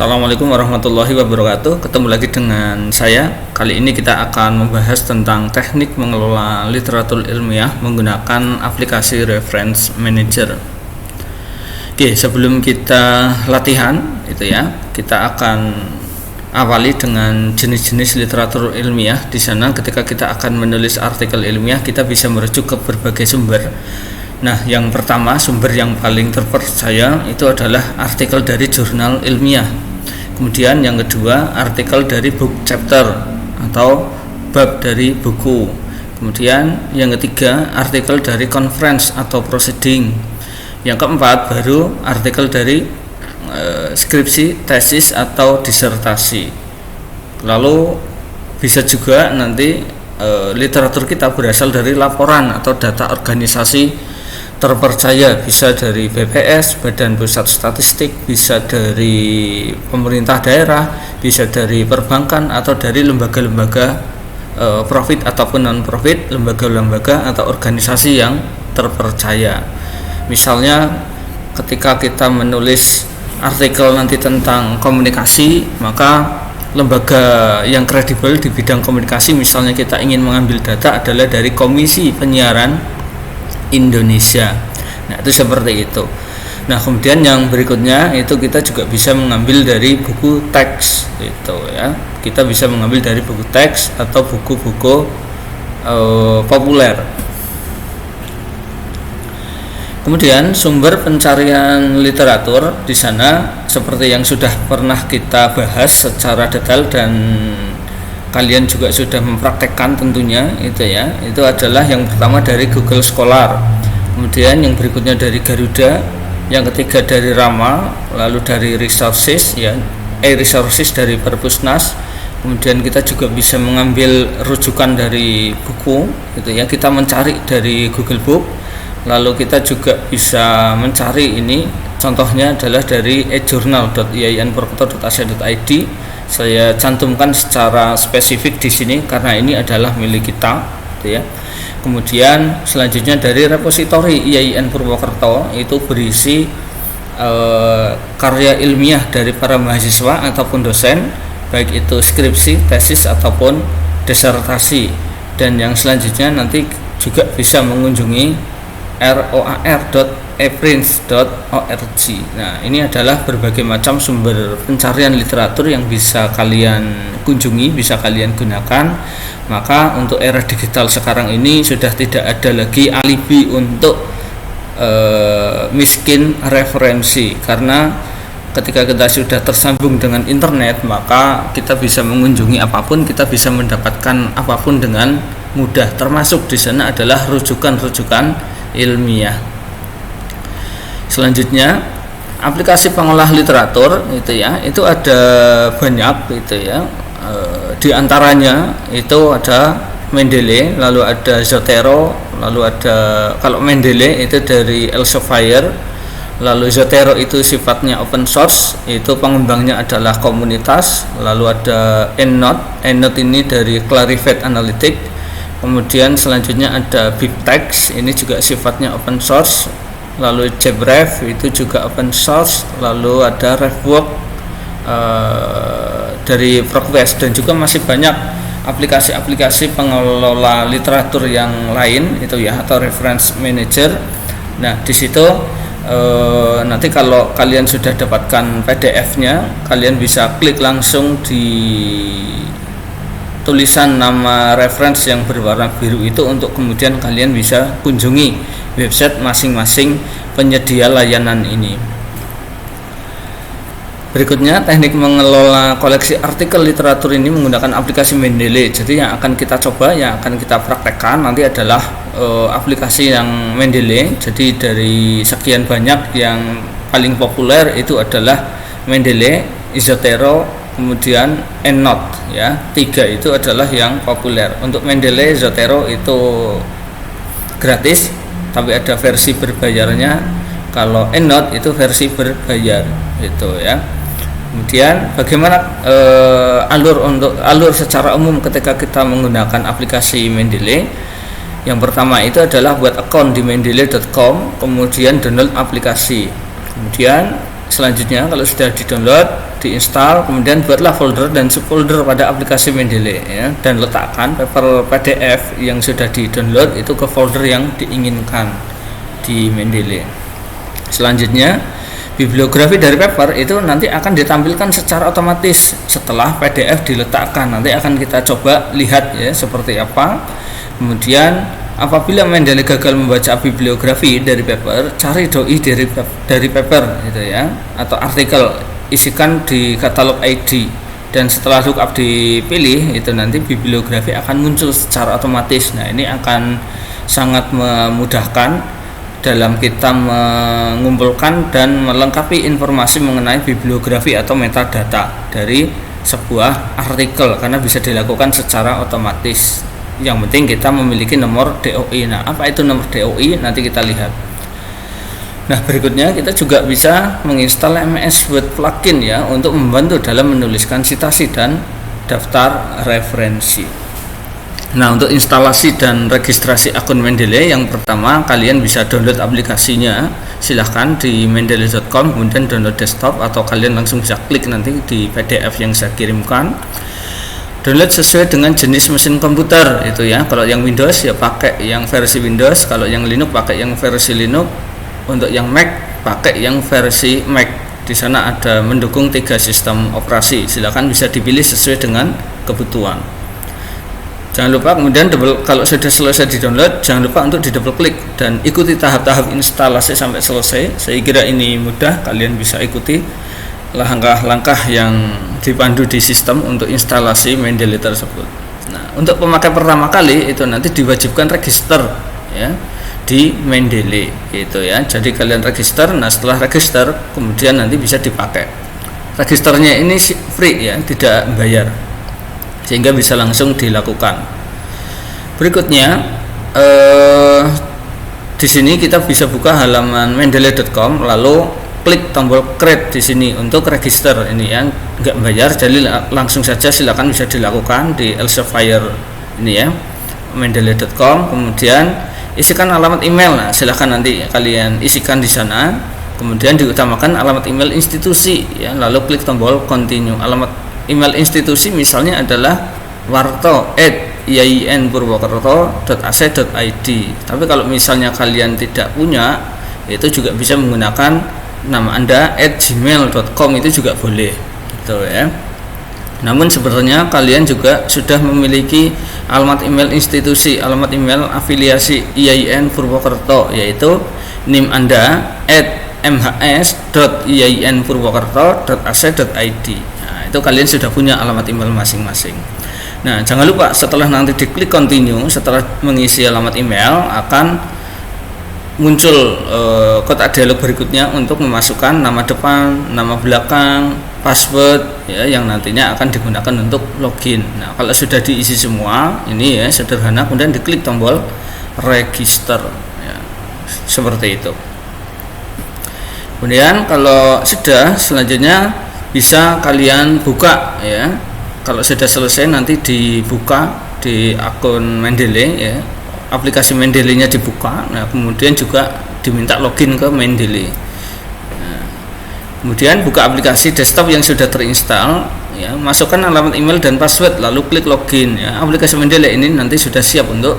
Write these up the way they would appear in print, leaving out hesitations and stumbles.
Assalamualaikum warahmatullahi wabarakatuh. Ketemu lagi dengan saya. Kali ini kita akan membahas tentang teknik mengelola literatur ilmiah menggunakan aplikasi Reference Manager. Oke, sebelum kita latihan kita akan awali dengan jenis-jenis literatur ilmiah. Di sana ketika kita akan menulis artikel ilmiah, kita bisa merujuk ke berbagai sumber. Nah, yang pertama, sumber yang paling terpercaya itu adalah artikel dari jurnal ilmiah. Kemudian yang kedua, artikel dari book chapter atau bab dari buku. Kemudian yang ketiga, artikel dari conference atau proceeding. Yang keempat, baru artikel dari skripsi, tesis atau disertasi. Lalu bisa juga nanti literatur kita berasal dari laporan atau data organisasi terpercaya, bisa dari BPS, Badan Pusat Statistik, bisa dari pemerintah daerah, bisa dari perbankan atau dari lembaga-lembaga profit ataupun non-profit, lembaga-lembaga atau organisasi yang terpercaya. Misalnya ketika kita menulis artikel nanti tentang komunikasi, maka lembaga yang kredibel di bidang komunikasi, misalnya kita ingin mengambil data, adalah dari Komisi Penyiaran Indonesia. Nah, itu seperti itu. Nah, kemudian yang berikutnya itu kita juga bisa mengambil dari buku teks gitu ya. Kita bisa mengambil dari buku teks atau buku-buku populer. Kemudian sumber pencarian literatur di sana seperti yang sudah pernah kita bahas secara detail dan kalian juga sudah mempraktekkan tentunya itu adalah yang pertama dari Google Scholar, kemudian yang berikutnya dari Garuda, yang ketiga dari Rama, lalu dari resources resources dari Perpusnas. Kemudian kita juga bisa mengambil rujukan dari buku kita mencari dari Google Book, lalu kita juga bisa mencari contohnya adalah dari ejournal.iainpurwokerto.ac.id. Saya cantumkan secara spesifik di sini karena ini adalah milik kita, Kemudian selanjutnya dari repositori IAIN Purwokerto, itu berisi karya ilmiah dari para mahasiswa ataupun dosen, baik itu skripsi, tesis ataupun disertasi. Dan yang selanjutnya nanti juga bisa mengunjungi roar.eprints.org. Nah, ini adalah berbagai macam sumber pencarian literatur yang bisa kalian kunjungi, bisa kalian gunakan. Maka untuk era digital sekarang ini sudah tidak ada lagi alibi untuk miskin referensi, karena ketika kita sudah tersambung dengan internet, maka kita bisa mengunjungi apapun, kita bisa mendapatkan apapun dengan mudah. Termasuk di sana adalah rujukan-rujukan ilmiah. Selanjutnya aplikasi pengolah literatur itu ada banyak di antaranya itu ada Mendeley, lalu ada Zotero, lalu ada, kalau Mendeley itu dari Elsevier, lalu Zotero itu sifatnya open source, itu pengembangnya adalah komunitas, lalu ada EndNote ini dari Clarivate Analytics. Kemudian selanjutnya ada BibTeX, ini juga sifatnya open source, lalu JabRef itu juga open source, lalu ada RefWork dari ProgQuest, dan juga masih banyak aplikasi-aplikasi pengelola literatur yang lain atau reference manager. Nah, di situ nanti kalau kalian sudah dapatkan PDF-nya, kalian bisa klik langsung di tulisan nama reference yang berwarna biru itu untuk kemudian kalian bisa kunjungi website masing-masing penyedia layanan ini. Berikutnya, teknik mengelola koleksi artikel literatur ini menggunakan aplikasi Mendeley. Jadi yang akan kita coba, yang akan kita praktekkan nanti adalah aplikasi yang Mendeley. Jadi dari sekian banyak, yang paling populer itu adalah Mendeley, Zotero, kemudian EndNote tiga itu adalah yang populer. Untuk Mendeley, Zotero itu gratis, tapi ada versi berbayarnya. Kalau EndNote itu versi berbayar Kemudian bagaimana alur secara umum ketika kita menggunakan aplikasi Mendeley? Yang pertama itu adalah buat account di mendeley.com, kemudian download aplikasi. Kemudian selanjutnya kalau sudah di-download, diinstal, kemudian buatlah folder dan subfolder pada aplikasi Mendeley ya, dan letakkan paper PDF yang sudah di-download itu ke folder yang diinginkan di Mendeley. Selanjutnya, bibliografi dari paper itu nanti akan ditampilkan secara otomatis setelah PDF diletakkan. Nanti akan kita coba lihat ya seperti apa. Kemudian apabila Mendeley gagal membaca bibliografi dari paper, cari doi dari paper gitu ya, atau artikel, isikan di katalog ID, dan setelah lookup dipilih itu nanti bibliografi akan muncul secara otomatis. Nah, ini akan sangat memudahkan dalam kita mengumpulkan dan melengkapi informasi mengenai bibliografi atau metadata dari sebuah artikel, karena bisa dilakukan secara otomatis. Yang penting kita memiliki nomor DOI. Nah, apa itu nomor DOI? Nanti kita lihat. Nah, berikutnya kita juga bisa menginstal MS Word plugin ya, untuk membantu dalam menuliskan citasi dan daftar referensi. Nah, untuk instalasi dan registrasi akun Mendeley, yang pertama kalian bisa download aplikasinya. Silahkan di mendeley.com, kemudian download desktop, atau kalian langsung bisa klik nanti di PDF yang saya kirimkan. Download sesuai dengan jenis mesin komputer itu ya. Kalau yang Windows ya pakai yang versi Windows, kalau yang Linux pakai yang versi Linux, untuk yang Mac pakai yang versi Mac. Di sana ada mendukung 3 sistem operasi. Silakan bisa dipilih sesuai dengan kebutuhan. Jangan lupa kemudian kalau sudah selesai di-download, jangan lupa untuk di-double klik dan ikuti tahap-tahap instalasi sampai selesai. Saya kira ini mudah, kalian bisa ikuti langkah-langkah yang dipandu di sistem untuk instalasi Mendeley tersebut. Nah, untuk pemakai pertama kali itu nanti diwajibkan register ya di Mendeley itu ya. Jadi kalian register. Nah, setelah register kemudian nanti bisa dipakai. Registernya ini free ya, tidak bayar, sehingga bisa langsung dilakukan. Berikutnya di sini kita bisa buka halaman mendeley.com, lalu klik tombol create di sini untuk register. Ini ya, nggak bayar, jadi langsung saja silakan bisa dilakukan di Elsevier ini ya, mendeley.com. Kemudian isikan alamat email. Nah, silakan nanti kalian isikan di sana. Kemudian diutamakan alamat email institusi ya, lalu klik tombol continue. Alamat email institusi misalnya adalah warto@iainpurwokerto.ac.id. Tapi kalau misalnya kalian tidak punya, itu juga bisa menggunakan nama Anda @gmail.com, itu juga boleh gitu ya. Namun sebenarnya kalian juga sudah memiliki alamat email institusi, alamat email afiliasi IAIN Purwokerto, yaitu NIM Anda @mhs.iainpurwokerto.ac.id. Nah, itu kalian sudah punya alamat email masing-masing. Nah, jangan lupa setelah nanti diklik continue, setelah mengisi alamat email akan muncul kotak dialog berikutnya untuk memasukkan nama depan, nama belakang, password ya, yang nantinya akan digunakan untuk login. Nah, kalau sudah diisi semua ini ya, sederhana, kemudian diklik tombol register ya, seperti itu. Kemudian kalau sudah, selanjutnya bisa kalian buka ya. Kalau sudah selesai nanti dibuka di akun Mendeley ya, aplikasi Mendeley-nya dibuka. Nah, kemudian juga diminta login ke Mendeley. Nah, kemudian buka aplikasi desktop yang sudah terinstall ya, masukkan alamat email dan password, lalu klik login ya. Aplikasi Mendeley ini nanti sudah siap untuk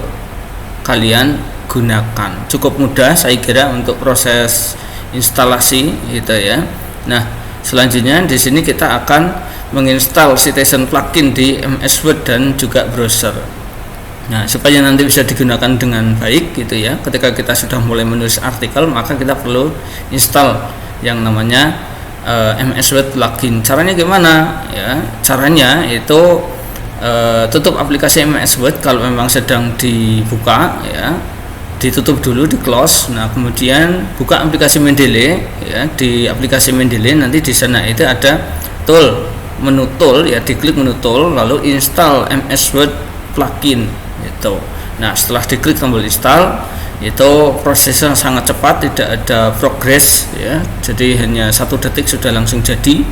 kalian gunakan. Cukup mudah saya kira untuk proses instalasi gitu ya. Nah, selanjutnya di sini kita akan menginstal Citation plugin di MS Word dan juga browser. Nah, supaya nanti bisa digunakan dengan baik gitu ya, ketika kita sudah mulai menulis artikel, maka kita perlu install yang namanya MS Word plugin. Caranya gimana ya? Caranya itu tutup aplikasi MS Word kalau memang sedang dibuka ya, ditutup dulu, di close. Nah, kemudian buka aplikasi Mendeley ya. Di aplikasi Mendeley nanti di sana itu ada tool, menu tool ya, diklik menu tool, lalu install MS Word plugin itu. Nah, setelah diklik tombol install, itu prosesnya sangat cepat, tidak ada progress ya, jadi hanya 1 detik sudah langsung jadi.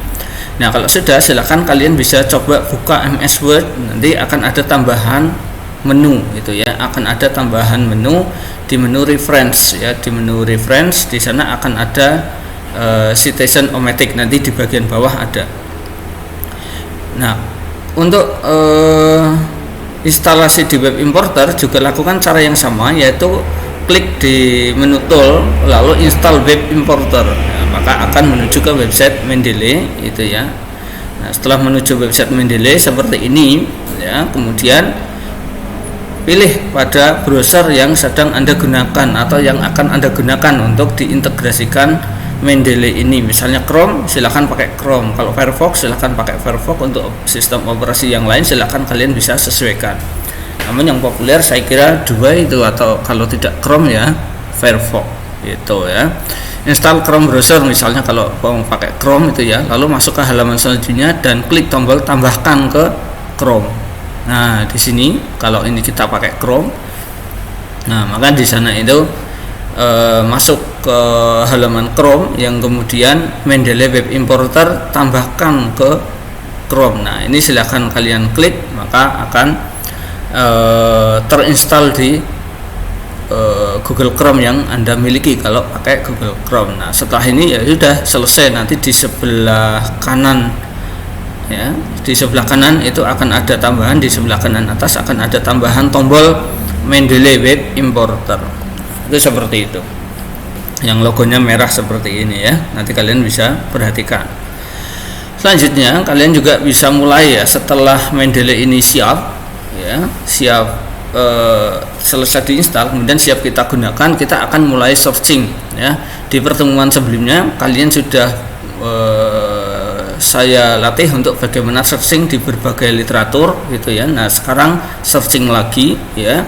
Nah, kalau sudah, silakan kalian bisa coba buka MS Word, nanti akan ada tambahan menu gitu ya, akan ada tambahan menu di menu reference ya. Di menu reference di sana akan ada Citizen-O-Matic, nanti di bagian bawah ada. Nah, untuk instalasi di web importer juga lakukan cara yang sama, yaitu klik di menu tool lalu install web importer. Nah, maka akan menuju ke website Mendeley itu ya. Nah, setelah menuju website Mendeley seperti ini ya, kemudian pilih pada browser yang sedang Anda gunakan atau yang akan Anda gunakan untuk diintegrasikan Mendeley ini. Misalnya Chrome, silahkan pakai Chrome. Kalau Firefox, silahkan pakai Firefox. Untuk sistem operasi yang lain, silahkan kalian bisa sesuaikan. Namun yang populer saya kira dua itu, atau kalau tidak Chrome ya Firefox itu ya. Install Chrome browser misalnya kalau mau pakai Chrome itu ya, lalu masuk ke halaman selanjutnya dan klik tombol tambahkan ke Chrome. Nah, di sini kalau ini kita pakai Chrome, nah maka di sana itu masuk ke halaman Chrome yang kemudian Mendeley Web Importer tambahkan ke Chrome. Nah, ini silahkan kalian klik, maka akan terinstall di Google Chrome yang Anda miliki kalau pakai Google Chrome. Nah, setelah ini ya sudah selesai. Nanti di sebelah kanan ya, di sebelah kanan itu akan ada tambahan, di sebelah kanan atas akan ada tambahan tombol Mendeley Web Importer. Itu seperti itu, yang logonya merah seperti ini ya. Nanti kalian bisa perhatikan. Selanjutnya kalian juga bisa mulai ya, setelah Mendeley ini siap ya, selesai diinstal, kemudian siap kita gunakan, kita akan mulai searching ya. Di pertemuan sebelumnya kalian sudah saya latih untuk bagaimana searching di berbagai literatur gitu ya. Nah, sekarang searching lagi ya.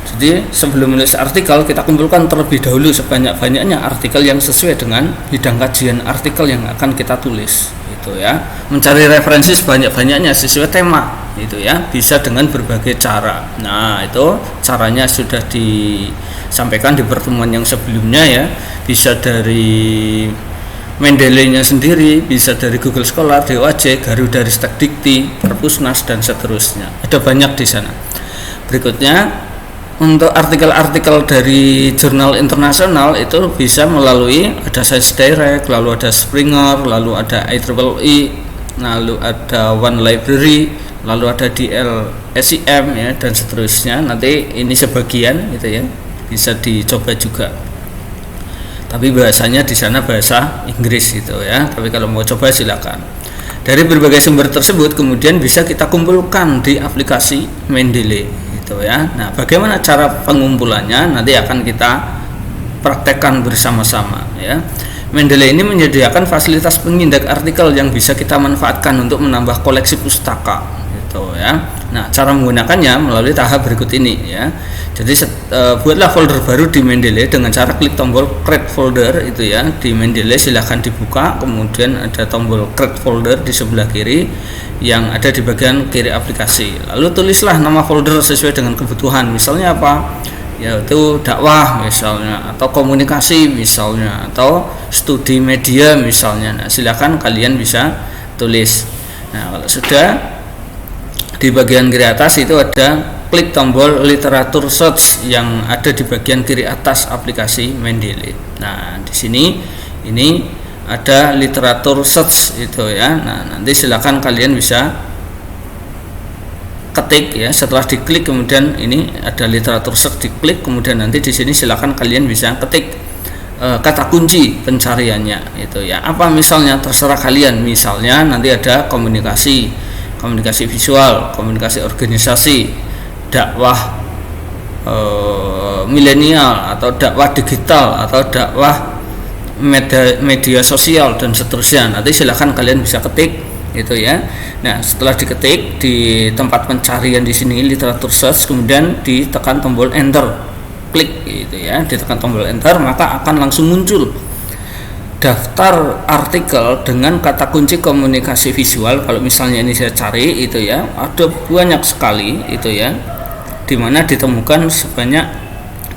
Jadi sebelum menulis artikel, kita kumpulkan terlebih dahulu sebanyak-banyaknya artikel yang sesuai dengan bidang kajian artikel yang akan kita tulis gitu ya. Mencari referensi sebanyak-banyaknya sesuai tema gitu ya, bisa dengan berbagai cara. Nah, itu caranya sudah disampaikan di pertemuan yang sebelumnya ya. Bisa dari Mendeley-nya sendiri, bisa dari Google Scholar, DOAJ, Garuda Ristek Dikti, Perpusnas dan seterusnya. Ada banyak di sana. Berikutnya, untuk artikel-artikel dari jurnal internasional itu bisa melalui ada Science Direct, lalu ada Springer, lalu ada IEEE, lalu ada One Library, lalu ada DLSIM ya, dan seterusnya. Nanti ini sebagian gitu ya, bisa dicoba juga. Tapi bahasanya di sana bahasa Inggris gitu ya. Tapi kalau mau coba silakan. Dari berbagai sumber tersebut kemudian bisa kita kumpulkan di aplikasi Mendeley. Ya. Nah, bagaimana cara pengumpulannya nanti akan kita praktekkan bersama-sama ya. Mendeley ini menyediakan fasilitas pengindak artikel yang bisa kita manfaatkan untuk menambah koleksi pustaka gitu ya. Nah, cara menggunakannya melalui tahap berikut ini ya. Jadi buatlah folder baru di Mendeley dengan cara klik tombol create folder itu ya. Di Mendeley silahkan dibuka, kemudian ada tombol create folder di sebelah kiri yang ada di bagian kiri aplikasi. Lalu tulislah nama folder sesuai dengan kebutuhan. Misalnya apa? Yaitu dakwah misalnya, atau komunikasi misalnya, atau studi media misalnya. Nah, silakan kalian bisa tulis. Nah, kalau sudah, di bagian kiri atas itu ada klik tombol literatur search yang ada di bagian kiri atas aplikasi Mendeley. Nah, di sini ini ada literatur search itu ya. Nah, nanti silakan kalian bisa ketik ya. Setelah diklik kemudian ini ada literatur search, diklik kemudian nanti di sini silakan kalian bisa ketik kata kunci pencariannya itu ya. Apa misalnya, terserah kalian. Misalnya nanti ada komunikasi visual, komunikasi organisasi, dakwah milenial, atau dakwah digital, atau dakwah media sosial dan seterusnya. Nanti silahkan kalian bisa ketik itu ya. Nah, setelah diketik di tempat pencarian di sini literatur search, kemudian ditekan tombol enter, klik gitu ya, ditekan tombol enter, maka akan langsung muncul daftar artikel dengan kata kunci komunikasi visual. Kalau misalnya ini saya cari itu ya, ada banyak sekali itu ya, dimana ditemukan sebanyak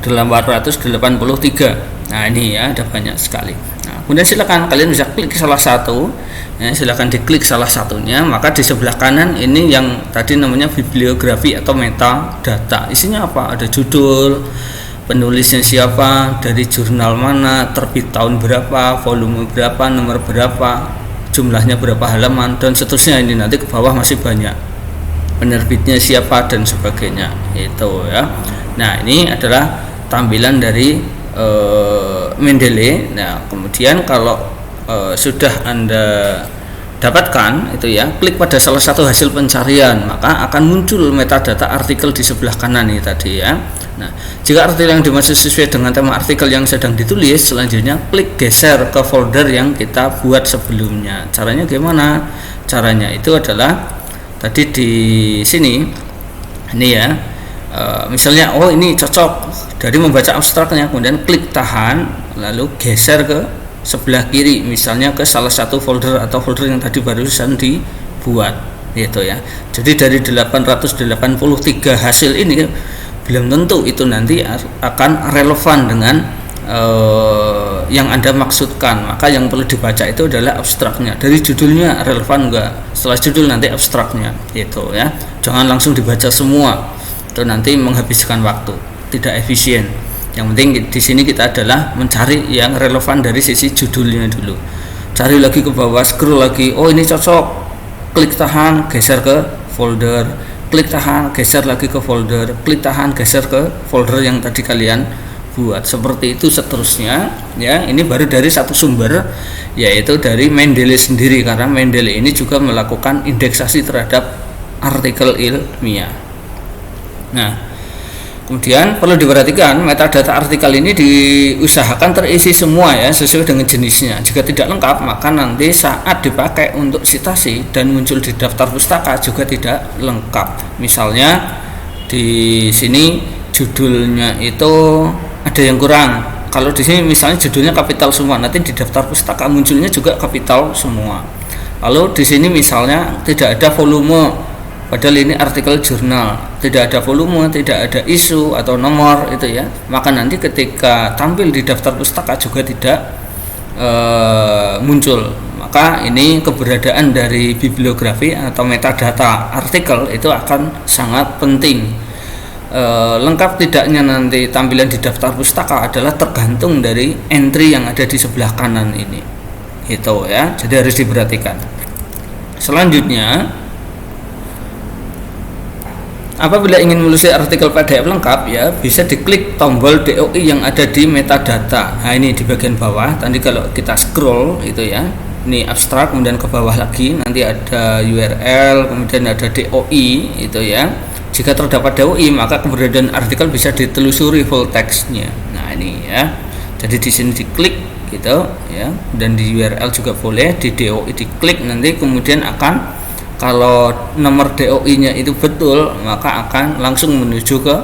883. Nah, ini ya, ada banyak sekali. Nah, kemudian silakan kalian bisa klik salah satu ya, silakan diklik salah satunya, maka di sebelah kanan ini yang tadi namanya bibliografi atau metadata. Isinya apa? Ada judul, penulisnya siapa, dari jurnal mana, terbit tahun berapa, volume berapa, nomor berapa, jumlahnya berapa halaman, dan seterusnya. Ini nanti ke bawah masih banyak, penerbitnya siapa dan sebagainya, itu ya. Nah, ini adalah tampilan dari Mendeley. Nah, kemudian kalau sudah Anda dapatkan itu ya, klik pada salah satu hasil pencarian, maka akan muncul metadata artikel di sebelah kanan ini tadi ya. Nah, jika artikel yang dimaksud sesuai dengan tema artikel yang sedang ditulis, selanjutnya klik geser ke folder yang kita buat sebelumnya. Caranya gimana? Caranya itu adalah tadi di sini ini ya. Misalnya ini cocok dari membaca abstraknya, kemudian klik tahan, lalu geser ke sebelah kiri, misalnya ke salah satu folder atau folder yang tadi barusan dibuat, gitu ya. Jadi dari 883 hasil ini belum tentu itu nanti akan relevan dengan yang Anda maksudkan. Maka yang perlu dibaca itu adalah abstraknya. Dari judulnya relevan enggak? Setelah judul nanti abstraknya, gitu ya. Jangan langsung dibaca semua, itu nanti menghabiskan waktu, tidak efisien. Yang penting di sini kita adalah mencari yang relevan dari sisi judulnya dulu. Cari lagi ke bawah, scroll lagi. Ini cocok. Klik tahan, geser ke folder. Klik tahan, geser lagi ke folder. Klik tahan, geser ke folder yang tadi kalian buat. Seperti itu seterusnya. Ya, ini baru dari satu sumber, yaitu dari Mendeley sendiri, karena Mendeley ini juga melakukan indeksasi terhadap artikel ilmiah. Nah, kemudian perlu diperhatikan metadata artikel ini diusahakan terisi semua ya, sesuai dengan jenisnya. Jika tidak lengkap, maka nanti saat dipakai untuk sitasi dan muncul di daftar pustaka juga tidak lengkap. Misalnya di sini judulnya itu ada yang kurang. Kalau di sini misalnya judulnya kapital semua, nanti di daftar pustaka munculnya juga kapital semua. Lalu di sini misalnya tidak ada volume, padahal ini artikel jurnal, tidak ada volume, tidak ada isu atau nomor, itu ya, maka nanti ketika tampil di daftar pustaka juga tidak muncul. Maka ini keberadaan dari bibliografi atau metadata artikel itu akan sangat penting. Lengkap tidaknya nanti tampilan di daftar pustaka adalah tergantung dari entry yang ada di sebelah kanan ini, itu ya, jadi harus diperhatikan. Selanjutnya, apabila ingin menelusuri artikel PDF lengkap ya, bisa diklik tombol DOI yang ada di metadata. Nah, ini di bagian bawah. Tadi kalau kita scroll itu ya, ini abstrak, kemudian ke bawah lagi nanti ada URL, kemudian ada DOI itu ya. Jika terdapat DOI, maka keberadaan artikel bisa ditelusuri full text-nya. Nah, ini ya. Jadi di sini diklik gitu ya, dan di URL juga boleh, di DOI diklik, nanti kemudian akan, kalau nomor DOI-nya itu betul, maka akan langsung menuju ke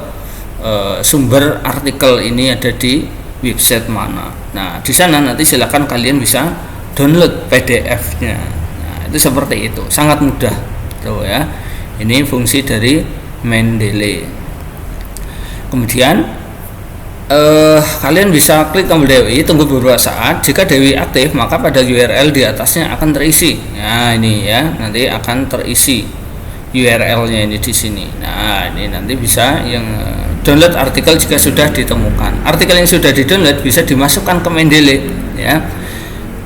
sumber artikel ini ada di website mana. Nah, di sana nanti silakan kalian bisa download PDF-nya. Nah, itu seperti itu, sangat mudah, tuh ya. Ini fungsi dari Mendeley. Kemudian kalian bisa klik tombol DOI, tunggu beberapa saat. Jika DOI aktif, maka pada URL di atasnya akan terisi. Nah, ini ya, nanti akan terisi URL-nya ini di sini. Nah, ini nanti bisa yang download artikel jika sudah ditemukan. Artikel yang sudah di-download bisa dimasukkan ke Mendeley ya.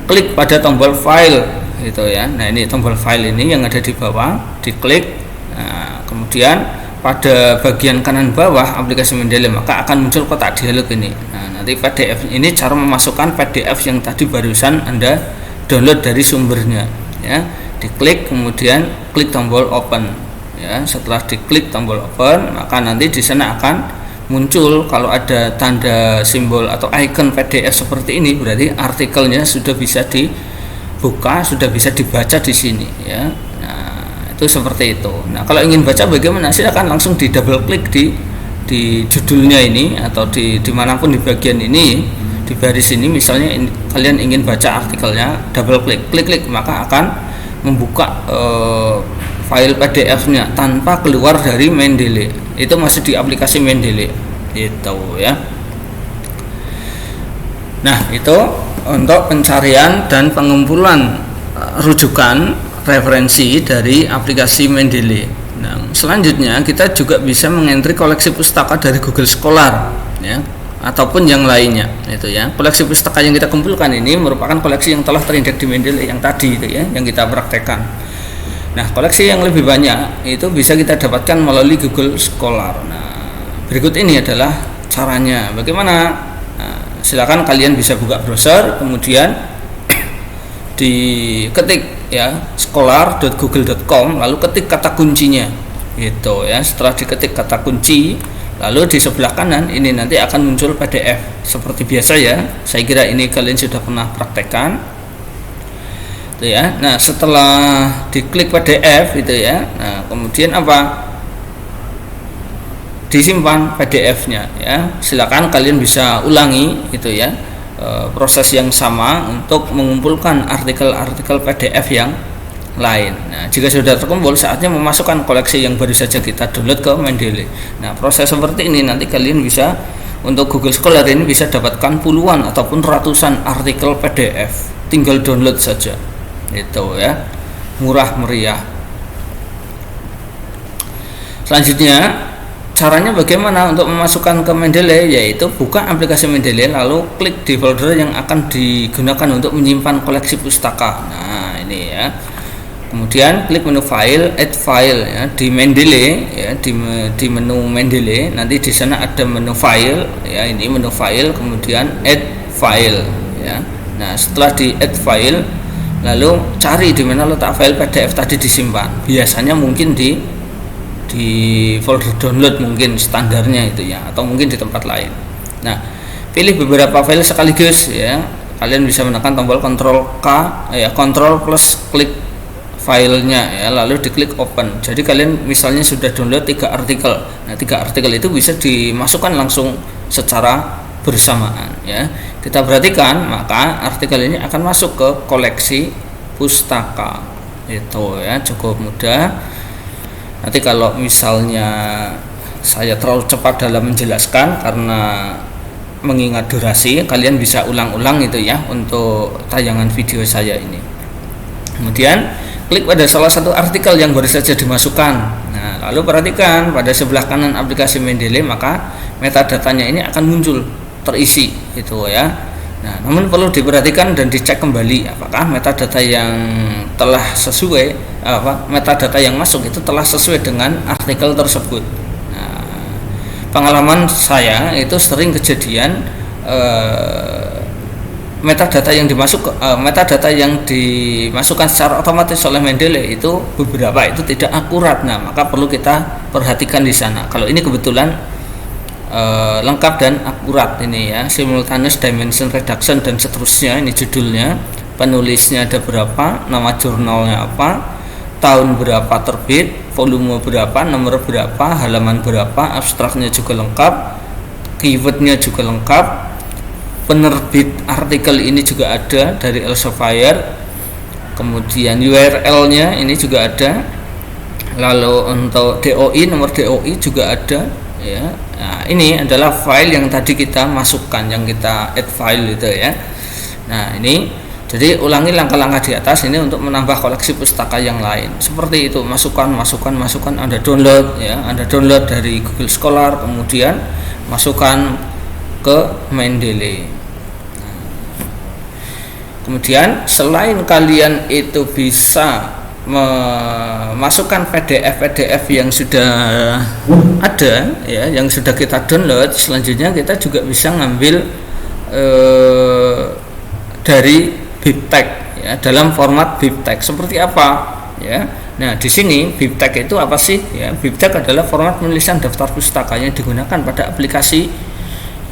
Klik pada tombol file gitu ya. Nah, ini tombol file ini yang ada di bawah, diklik. Nah, kemudian pada bagian kanan bawah aplikasi Mendeley, maka akan muncul kotak dialog ini. Nah, nanti PDF ini cara memasukkan PDF yang tadi barusan Anda download dari sumbernya ya. Diklik, kemudian klik tombol open ya. Setelah diklik tombol open, maka nanti di sana akan muncul kalau ada tanda simbol atau icon PDF seperti ini, berarti artikelnya sudah bisa dibuka, sudah bisa dibaca di sini ya. Itu seperti itu. Nah, kalau ingin baca bagaimana? Silakan langsung di double klik di judulnya ini, atau dimanapun di bagian ini, di baris ini. Misalnya kalian ingin baca artikelnya, double klik, maka akan membuka file PDF-nya tanpa keluar dari Mendeley. Itu masih di aplikasi Mendeley, itu ya. Nah, itu untuk pencarian dan pengumpulan rujukan referensi dari aplikasi Mendeley. Nah, selanjutnya kita juga bisa mengentri koleksi pustaka dari Google Scholar ya. ataupun yang lainnya itu ya. Koleksi pustaka yang kita kumpulkan ini merupakan koleksi yang telah terindeks di Mendeley yang tadi itu ya, yang kita praktekkan. Nah, koleksi yang lebih banyak itu bisa kita dapatkan melalui Google Scholar. Nah, berikut ini adalah caranya. Bagaimana? Nah, silakan kalian bisa buka browser, kemudian diketik ya scholar.google.com, lalu ketik kata kuncinya gitu ya. Setelah diketik kata kunci, lalu di sebelah kanan ini nanti akan muncul PDF seperti biasa ya. Saya kira ini kalian sudah pernah praktekkan itu ya. Nah, setelah diklik PDF itu ya, nah kemudian apa? Disimpan PDF-nya ya. Silakan kalian bisa ulangi itu ya, proses yang sama untuk mengumpulkan artikel-artikel PDF yang lain. Nah, jika sudah terkumpul, saatnya memasukkan koleksi yang baru saja kita download ke Mendeley. Nah, proses seperti ini nanti kalian bisa untuk Google Scholar ini bisa dapatkan puluhan ataupun ratusan artikel PDF. Tinggal download saja. Itu ya. Murah meriah. Selanjutnya, caranya bagaimana untuk memasukkan ke Mendeley, yaitu buka aplikasi Mendeley lalu klik di folder yang akan digunakan untuk menyimpan koleksi pustaka. Nah, ini ya. Kemudian klik menu file, add file ya di Mendeley ya, di menu Mendeley nanti di sana ada menu file ya, ini menu file, kemudian add file ya. Nah, setelah di add file lalu cari di mana letak file PDF tadi disimpan. Biasanya mungkin di folder download mungkin standarnya itu ya, atau mungkin di tempat lain. Nah, pilih beberapa file sekaligus ya. Kalian bisa menekan tombol Ctrl K ya, Ctrl plus klik filenya ya, lalu diklik open. Jadi kalian misalnya sudah download 3 artikel. Nah, 3 artikel itu bisa dimasukkan langsung secara bersamaan ya. Kita perhatikan, maka artikel ini akan masuk ke koleksi pustaka. Itu ya, cukup mudah. Nanti kalau misalnya saya terlalu cepat dalam menjelaskan karena mengingat durasi, kalian bisa ulang-ulang itu ya untuk tayangan video saya ini. Kemudian klik pada salah satu artikel yang baru saja dimasukkan. Nah, lalu perhatikan pada sebelah kanan aplikasi Mendeley, maka metadatanya ini akan muncul terisi itu ya. Nah, namun perlu diperhatikan dan dicek kembali apakah metadata yang telah sesuai, metadata yang masuk itu telah sesuai dengan artikel tersebut. Nah, pengalaman saya itu sering kejadian metadata yang dimasukkan secara otomatis oleh Mendeley itu beberapa itu tidak akurat. Nah, maka perlu kita perhatikan di sana. Kalau ini kebetulan lengkap dan akurat ini ya, simultaneous dimension reduction dan seterusnya, ini judulnya, penulisnya ada berapa, nama jurnalnya apa, tahun berapa terbit, volume berapa, nomor berapa, halaman berapa, abstraknya juga lengkap, keywordnya juga lengkap, penerbit artikel ini juga ada dari Elsevier, kemudian URL-nya ini juga ada, lalu untuk DOI, nomor DOI juga ada ya. Nah, ini adalah file yang tadi kita masukkan, yang kita add file itu ya. Nah, ini jadi ulangi langkah-langkah di atas ini untuk menambah koleksi pustaka yang lain. Seperti itu, masukkan Anda download ya, Anda download dari Google Scholar, kemudian masukkan ke Mendeley. Kemudian selain kalian itu bisa memasukkan PDF yang sudah ada ya, yang sudah kita download, selanjutnya kita juga bisa ngambil dari BibTeX ya, dalam format BibTeX. Seperti apa ya? Nah, di sini BibTeX itu apa sih ya? BibTeX adalah format penulisan daftar pustaka yang digunakan pada aplikasi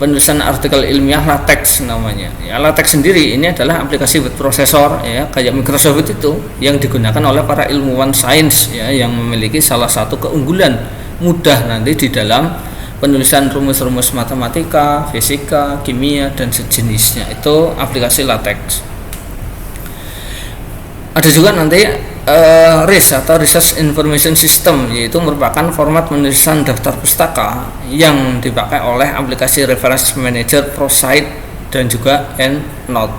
penulisan artikel ilmiah LaTeX namanya. Ya, LaTeX sendiri ini adalah aplikasi word processor ya, kayak Microsoft itu, yang digunakan oleh para ilmuwan sains ya, yang memiliki salah satu keunggulan mudah nanti di dalam penulisan rumus-rumus matematika, fisika, kimia dan sejenisnya. Itu aplikasi LaTeX. Ada juga nanti RIS atau Research Information System, yaitu merupakan format penulisan daftar pustaka yang dipakai oleh aplikasi Reference Manager, ProCite dan juga EndNote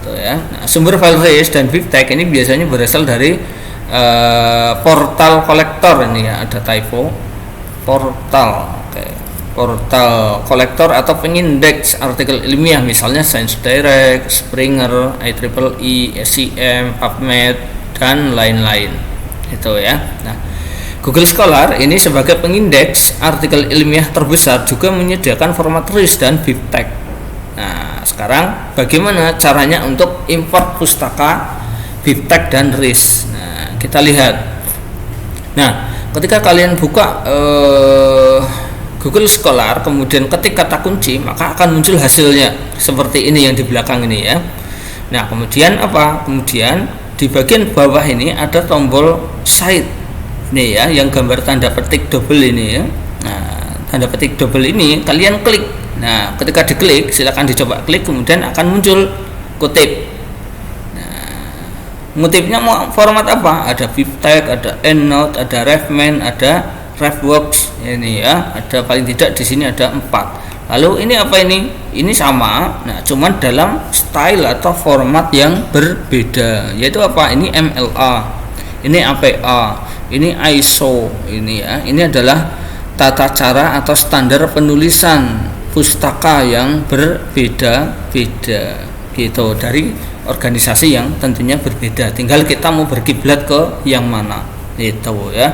gitu ya. Nah, sumber file RIS dan BibTeX ini biasanya berasal dari portal kolektor ini ya, ada typo, portal. Oke. portal kolektor atau pengindeks artikel ilmiah, misalnya Science Direct, Springer, IEEE, SCM, PubMed, dan lain-lain. Itu ya. Nah, Google Scholar ini sebagai pengindeks artikel ilmiah terbesar juga menyediakan format RIS dan BibTeX. Nah, sekarang bagaimana caranya untuk import pustaka BibTeX dan RIS? Nah, kita lihat. Nah, ketika kalian buka Google Scholar, kemudian ketik kata kunci, maka akan muncul hasilnya seperti ini yang di belakang ini ya. Nah, kemudian apa? Kemudian di bagian bawah ini ada tombol Cite nih ya, yang gambar tanda petik double ini ya. Nah, tanda petik double ini kalian klik. Nah, ketika diklik, silakan dicoba klik, kemudian akan muncul kutip. Nah, ngutipnya mau format apa? Ada BibTeX, ada EndNote, ada RefMan, ada RefWorks ini ya, ada paling tidak di sini ada 4. Lalu ini apa ini? Ini sama, nah cuman dalam style atau format yang berbeda, yaitu apa? Ini MLA, ini APA, ini ISO, ini ya. Ini adalah tata cara atau standar penulisan pustaka yang berbeda-beda gitu dari organisasi yang tentunya berbeda. Tinggal kita mau berkiblat ke yang mana itu ya.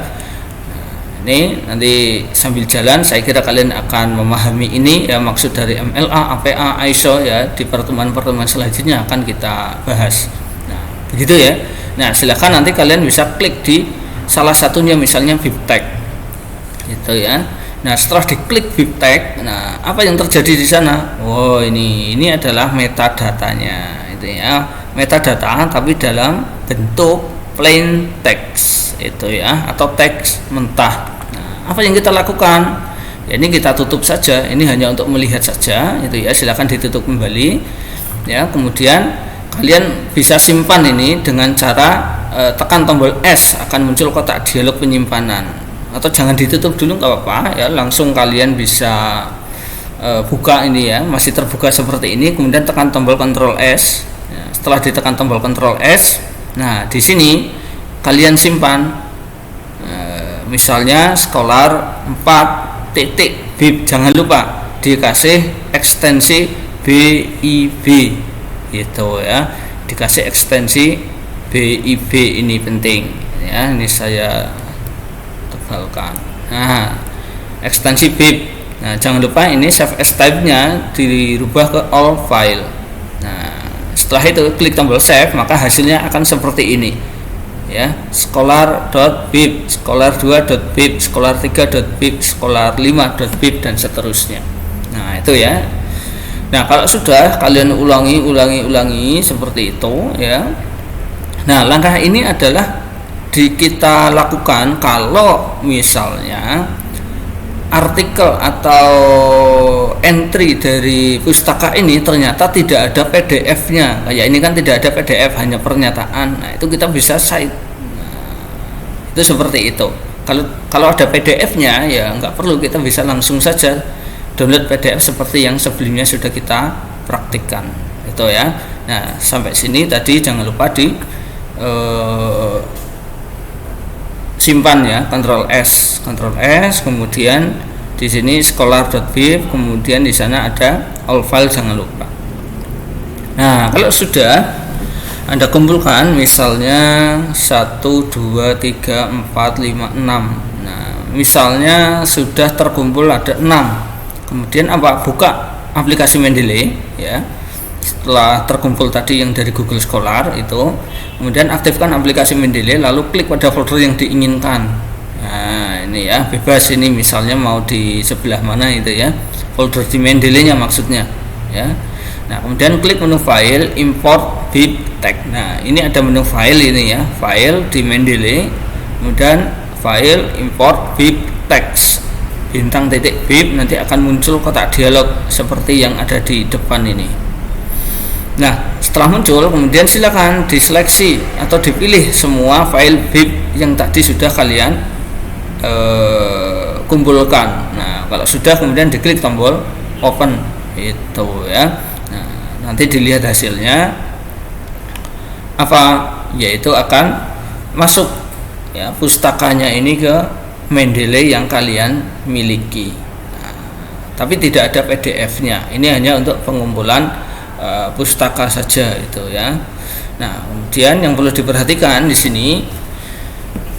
Ini nanti sambil jalan saya kira kalian akan memahami ini ya, maksud dari MLA, APA, ISO ya, di pertemuan-pertemuan selanjutnya akan kita bahas. Nah, begitu ya. Nah, silakan nanti kalian bisa klik di salah satunya, misalnya BibTeX. Gitu ya. Nah, setelah diklik BibTeX, nah apa yang terjadi di sana? Oh, ini adalah metadatanya itu ya. Metadata tapi dalam bentuk plain text itu ya, atau teks mentah. Nah, apa yang kita lakukan? Ya, ini kita tutup saja. Ini hanya untuk melihat saja itu ya. Silakan ditutup kembali. Ya, kemudian kalian bisa simpan ini dengan cara tekan tombol S, akan muncul kotak dialog penyimpanan. Atau jangan ditutup dulu, nggak apa-apa ya, langsung kalian bisa buka ini ya, masih terbuka seperti ini. Kemudian tekan tombol Ctrl S. Ya, setelah ditekan tombol Ctrl S, nah di sini kalian simpan misalnya Scholar 4.bib, jangan lupa dikasih ekstensi BIB gitu ya, dikasih ekstensi BIB, ini penting ya, ini saya tebalkan. Nah, ekstensi bib, nah jangan lupa ini save as type nya dirubah ke all file. Nah, setelah itu klik tombol save, maka hasilnya akan seperti ini ya, scholar.bib, scholar2.bib, scholar3.bib, scholar5.bib, dan seterusnya. Nah, itu ya. Nah, kalau sudah kalian ulangi seperti itu ya. Nah, langkah ini adalah kita lakukan kalau misalnya artikel atau entry dari pustaka ini ternyata tidak ada PDF-nya. Kayak ini kan tidak ada PDF, hanya pernyataan. Nah, itu kita bisa cite. Nah, itu seperti itu. Kalau ada PDF-nya ya nggak perlu, kita bisa langsung saja download PDF seperti yang sebelumnya sudah kita praktikkan. Itu ya. Nah, sampai sini tadi jangan lupa di simpan ya, Ctrl S, kemudian di sini scholar.bib, kemudian di sana ada all file, jangan lupa. Nah, kalau sudah Anda kumpulkan misalnya 1 2 3 4 5 6. Nah, misalnya sudah terkumpul ada 6. Kemudian apa? Buka aplikasi Mendeley ya. Setelah terkumpul tadi yang dari Google Scholar itu, kemudian aktifkan aplikasi Mendeley, lalu klik pada folder yang diinginkan. Nah, ini ya, bebas ini misalnya mau di sebelah mana itu ya, folder di Mendeley-nya maksudnya ya. Nah, kemudian klik menu file, import BibTeX. Nah, ini ada menu file ini ya, file di Mendeley, kemudian file import BibTeX bintang.bib, nanti akan muncul kotak dialog seperti yang ada di depan ini. Nah, setelah muncul, kemudian silakan diseleksi atau dipilih semua file bib yang tadi sudah kalian kumpulkan. Nah, kalau sudah, kemudian diklik tombol open itu ya. Nah, nanti dilihat hasilnya apa, yaitu akan masuk ya pustakanya ini ke Mendeley yang kalian miliki. Nah, tapi tidak ada PDF-nya. Ini hanya untuk pengumpulan pustaka saja itu ya. Nah, kemudian yang perlu diperhatikan di sini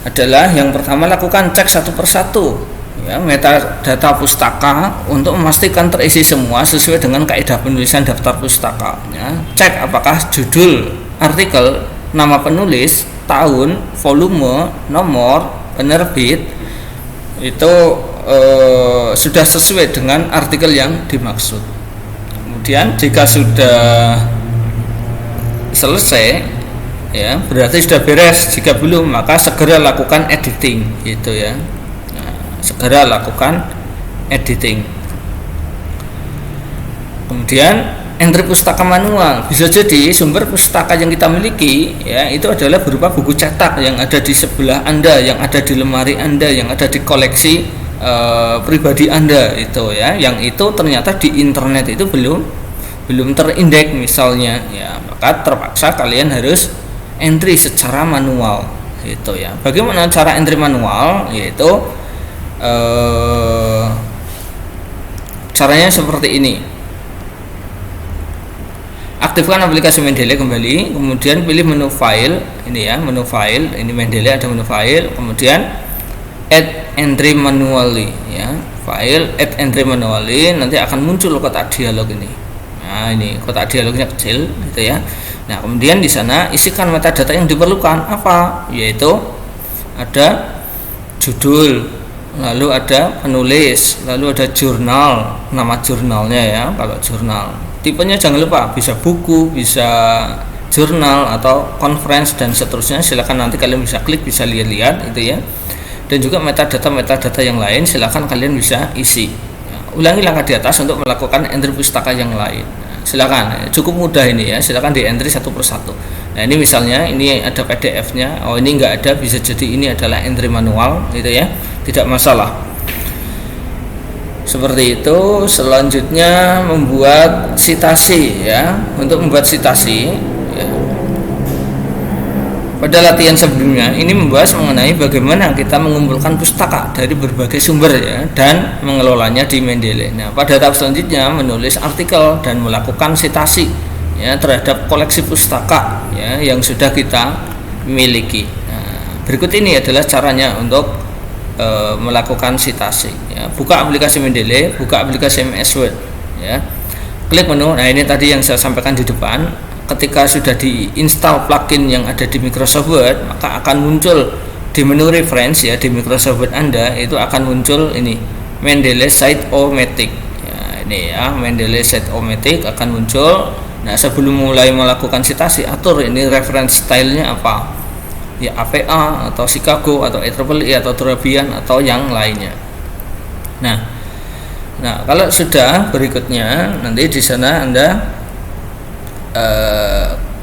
adalah yang pertama, lakukan cek satu persatu ya metadata pustaka untuk memastikan terisi semua sesuai dengan kaidah penulisan daftar pustaka ya. Cek apakah judul artikel, nama penulis, tahun, volume, nomor, penerbit itu sudah sesuai dengan artikel yang dimaksud. Kemudian jika sudah selesai ya berarti sudah beres. Jika belum, maka segera lakukan editing gitu ya. Nah, segera lakukan editing. Kemudian entry pustaka manual, bisa jadi sumber pustaka yang kita miliki ya itu adalah berupa buku cetak yang ada di sebelah Anda, yang ada di lemari Anda, yang ada di koleksi pribadi Anda itu ya, yang itu ternyata di internet itu belum terindeks misalnya ya, maka terpaksa kalian harus entry secara manual itu ya. Bagaimana cara entry manual? Yaitu caranya seperti ini. Aktifkan aplikasi Mendeley kembali, kemudian pilih menu file ini ya, menu file ini Mendeley, ada menu file, kemudian add entry manually ya, file add entry manually, nanti akan muncul kotak dialog ini. Nah, ini kotak dialognya kecil gitu ya. Nah, kemudian di sana isikan metadata yang diperlukan apa? Yaitu ada judul, lalu ada penulis, lalu ada jurnal, nama jurnalnya ya, kalau jurnal. Tipenya jangan lupa, bisa buku, bisa jurnal atau conference dan seterusnya. Silakan nanti kalian bisa klik, bisa lihat-lihat itu ya. Dan juga metadata yang lain silakan kalian bisa isi. Ya, ulangi langkah di atas untuk melakukan entry pustaka yang lain. Nah, silakan, cukup mudah ini ya. Silakan di entry satu persatu. Nah, ini misalnya ini ada PDF-nya. Oh, ini enggak ada, bisa jadi ini adalah entry manual gitu ya. Tidak masalah. Seperti itu. Selanjutnya membuat citasi ya. Untuk membuat citasi ya. Pada latihan sebelumnya ini membahas mengenai bagaimana kita mengumpulkan pustaka dari berbagai sumber ya dan mengelolanya di Mendeley. Nah, pada tahap selanjutnya menulis artikel dan melakukan citasi ya terhadap koleksi pustaka ya yang sudah kita miliki. Nah, berikut ini adalah caranya untuk melakukan citasi ya. Buka aplikasi Mendeley, buka aplikasi MS Word ya. Klik menu. Nah, ini tadi yang saya sampaikan di depan. Ketika sudah diinstal plugin yang ada di Microsoft Word, maka akan muncul di menu reference ya di Microsoft Word Anda itu akan muncul ini Mendeley Site-O-Matic ya, ini ya Mendeley Site-O-Matic akan muncul. Nah, sebelum mulai melakukan citasi, atur ini reference stylenya apa ya, APA atau Chicago atau IEEE atau Turabian atau yang lainnya. Nah kalau sudah, berikutnya nanti di sana Anda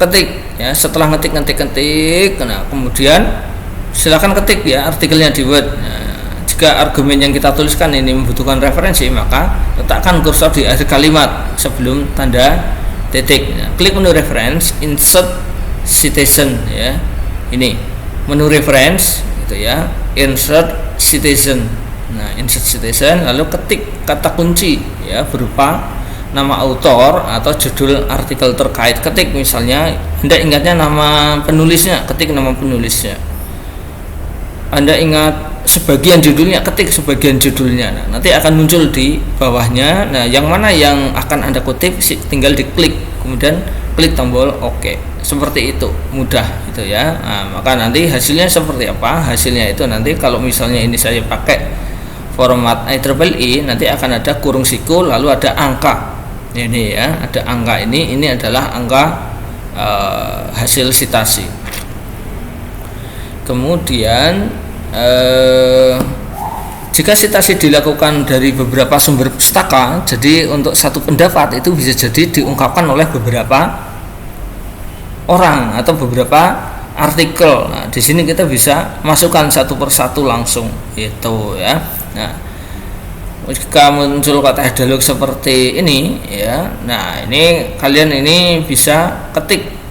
ketik ya. Setelah ketik, nah kemudian silakan ketik ya artikelnya di Word. Nah, jika argumen yang kita tuliskan ini membutuhkan referensi, maka letakkan kursor di akhir kalimat sebelum tanda titik. Nah, klik menu reference, insert citation ya. Ini menu reference gitu ya, insert citation. Nah, insert citation, lalu ketik kata kunci ya berupa nama autor atau judul artikel terkait. Ketik misalnya Anda ingatnya nama penulisnya, ketik nama penulisnya. Anda ingat sebagian judulnya, ketik sebagian judulnya. Nah, nanti akan muncul di bawahnya. Nah, yang mana yang akan Anda kutip tinggal diklik, kemudian klik tombol OK. Seperti itu, mudah itu ya. Nah, maka nanti hasilnya seperti apa? Hasilnya itu nanti kalau misalnya ini saya pakai format IEEE, nanti akan ada kurung siku lalu ada angka. Ini ya, ada angka ini adalah angka hasil citasi. Kemudian jika citasi dilakukan dari beberapa sumber pustaka, jadi untuk satu pendapat itu bisa jadi diungkapkan oleh beberapa orang atau beberapa artikel. Nah, di sini kita bisa masukkan satu persatu langsung itu ya. Nah, jika muncul kata dialog seperti ini ya, nah ini kalian ini bisa ketik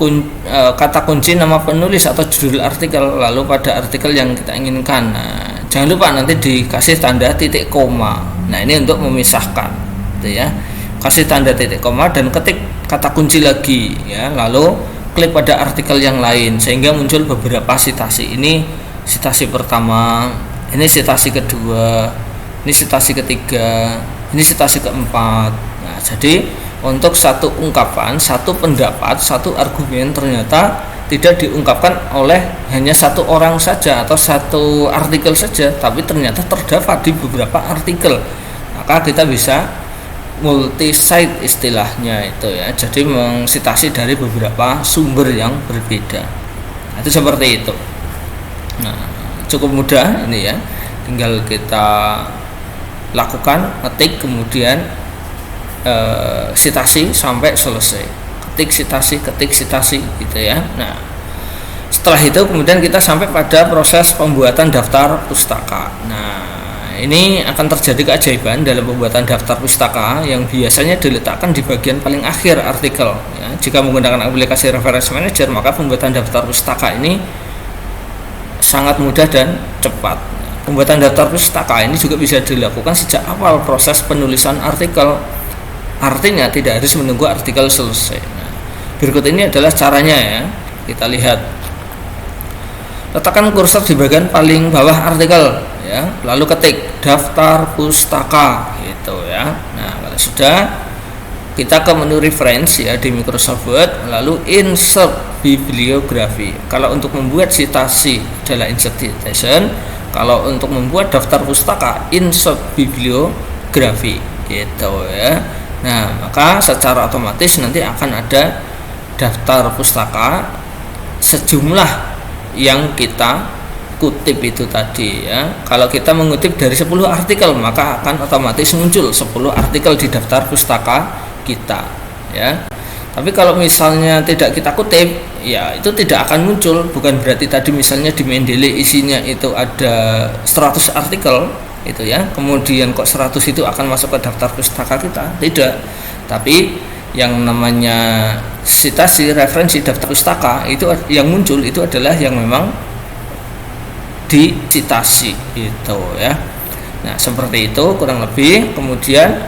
kata kunci nama penulis atau judul artikel lalu pada artikel yang kita inginkan. Nah, jangan lupa nanti dikasih tanda titik koma. Nah, ini untuk memisahkan gitu ya. Kasih tanda titik koma dan ketik kata kunci lagi ya, lalu klik pada artikel yang lain sehingga muncul beberapa sitasi. Ini sitasi pertama, ini sitasi kedua, ini sitasi ketiga, ini sitasi keempat. Nah, jadi untuk satu ungkapan, satu pendapat, satu argumen ternyata tidak diungkapkan oleh hanya satu orang saja atau satu artikel saja, tapi ternyata terdapat di beberapa artikel. Maka kita bisa multi site istilahnya itu ya, jadi mengsitasi dari beberapa sumber yang berbeda. Nah, itu seperti itu. Nah, cukup mudah ini ya, tinggal kita lakukan, ketik kemudian sitasi sampai selesai, ketik sitasi gitu ya. Nah, setelah itu kemudian kita sampai pada proses pembuatan daftar pustaka. Nah, ini akan terjadi keajaiban dalam pembuatan daftar pustaka yang biasanya diletakkan di bagian paling akhir artikel ya. Jika menggunakan aplikasi Reference Manager, maka pembuatan daftar pustaka ini sangat mudah dan cepat. Pembuatan daftar pustaka ini juga bisa dilakukan sejak awal proses penulisan artikel. Artinya tidak harus menunggu artikel selesai. Nah, berikut ini adalah caranya ya. Kita lihat. Letakkan kursor di bagian paling bawah artikel ya, lalu ketik daftar pustaka gitu ya. Nah, kalau sudah, kita ke menu reference ya di Microsoft Word, lalu insert bibliografi. Kalau untuk membuat citasi adalah insert citation, kalau untuk membuat daftar pustaka insert bibliografi gitu ya. Nah, maka secara otomatis nanti akan ada daftar pustaka sejumlah yang kita kutip itu tadi ya. Kalau kita mengutip dari 10 artikel, maka akan otomatis muncul 10 artikel di daftar pustaka kita ya. Tapi kalau misalnya tidak kita kutip, ya itu tidak akan muncul. Bukan berarti tadi misalnya di Mendeley isinya itu ada 100 artikel itu ya, kemudian kok 100 itu akan masuk ke daftar pustaka kita, tidak. Tapi yang namanya citasi, referensi, daftar pustaka itu yang muncul itu adalah yang memang dicitasi itu ya. Nah, seperti itu kurang lebih. Kemudian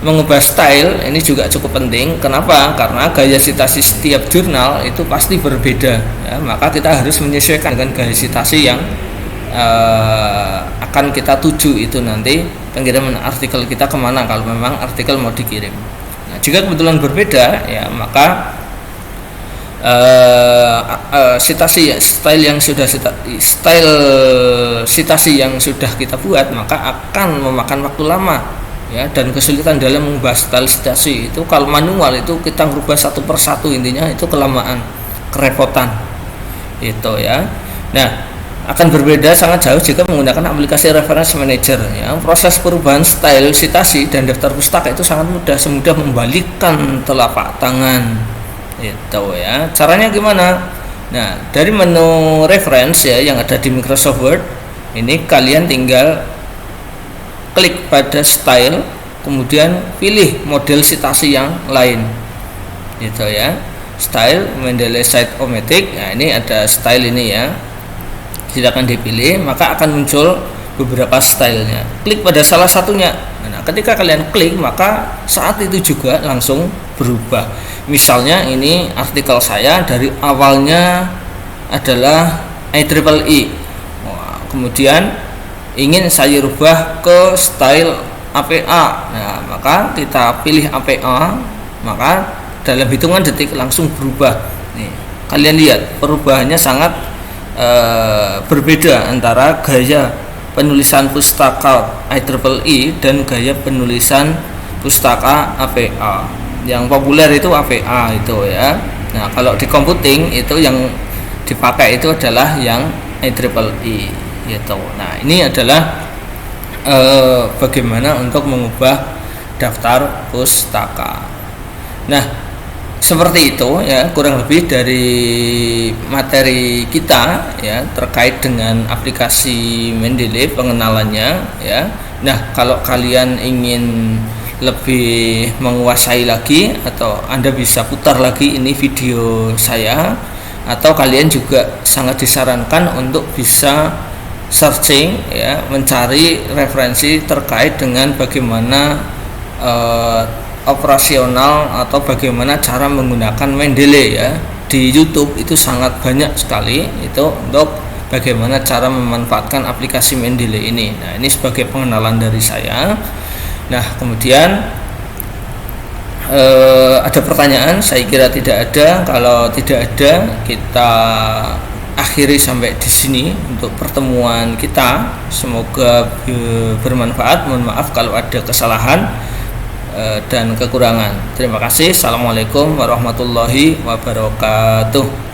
mengubah style ini juga cukup penting. Kenapa? Karena gaya citasi setiap jurnal itu pasti berbeda ya, maka kita harus menyesuaikan dengan gaya citasi yang akan kita tuju itu nanti pengiriman artikel kita kemana kalau memang artikel mau dikirim. Nah, jika kebetulan berbeda ya, maka citasi style yang sudah style citasi yang sudah kita buat maka akan memakan waktu lama ya, dan kesulitan dalam mengubah style citasi itu kalau manual itu kita merubah satu persatu, intinya itu kelamaan, kerepotan itu ya. Nah, akan berbeda sangat jauh jika menggunakan aplikasi Reference Manager ya. Proses perubahan style citasi dan daftar pustaka itu sangat mudah, semudah membalikkan telapak tangan itu ya. Caranya gimana? Nah, dari menu reference ya yang ada di Microsoft Word ini, kalian tinggal klik pada style, kemudian pilih model citasi yang lain gitu ya. Style Mendeley Cite-O-Matic. Nah, ini ada style ini ya, silakan dipilih, maka akan muncul beberapa stylenya. Klik pada salah satunya. Nah, ketika kalian klik maka saat itu juga langsung berubah. Misalnya ini artikel saya dari awalnya adalah IEEE, kemudian ingin saya rubah ke style APA. Nah, maka kita pilih APA, maka dalam hitungan detik langsung berubah. Nih, kalian lihat perubahannya sangat berbeda antara gaya penulisan pustaka IEEE dan gaya penulisan pustaka APA. Yang populer itu APA itu ya. Nah, kalau di computing itu yang dipakai itu adalah yang IEEE gitu. Nah, ini adalah bagaimana untuk mengubah daftar pustaka. Nah, seperti itu ya kurang lebih dari materi kita ya terkait dengan aplikasi Mendeley, pengenalannya ya. Nah, kalau kalian ingin lebih menguasai lagi, atau Anda bisa putar lagi ini video saya, atau kalian juga sangat disarankan untuk bisa searching ya, mencari referensi terkait dengan bagaimana operasional atau bagaimana cara menggunakan Mendeley ya. Di YouTube itu sangat banyak sekali itu untuk bagaimana cara memanfaatkan aplikasi Mendeley ini. Nah, ini sebagai pengenalan dari saya. Nah, kemudian ada pertanyaan? Saya kira tidak ada. Kalau tidak ada, kita akhiri sampai di sini untuk pertemuan kita. Semoga bermanfaat. Mohon maaf kalau ada kesalahan dan kekurangan. Terima kasih. Assalamualaikum warahmatullahi wabarakatuh.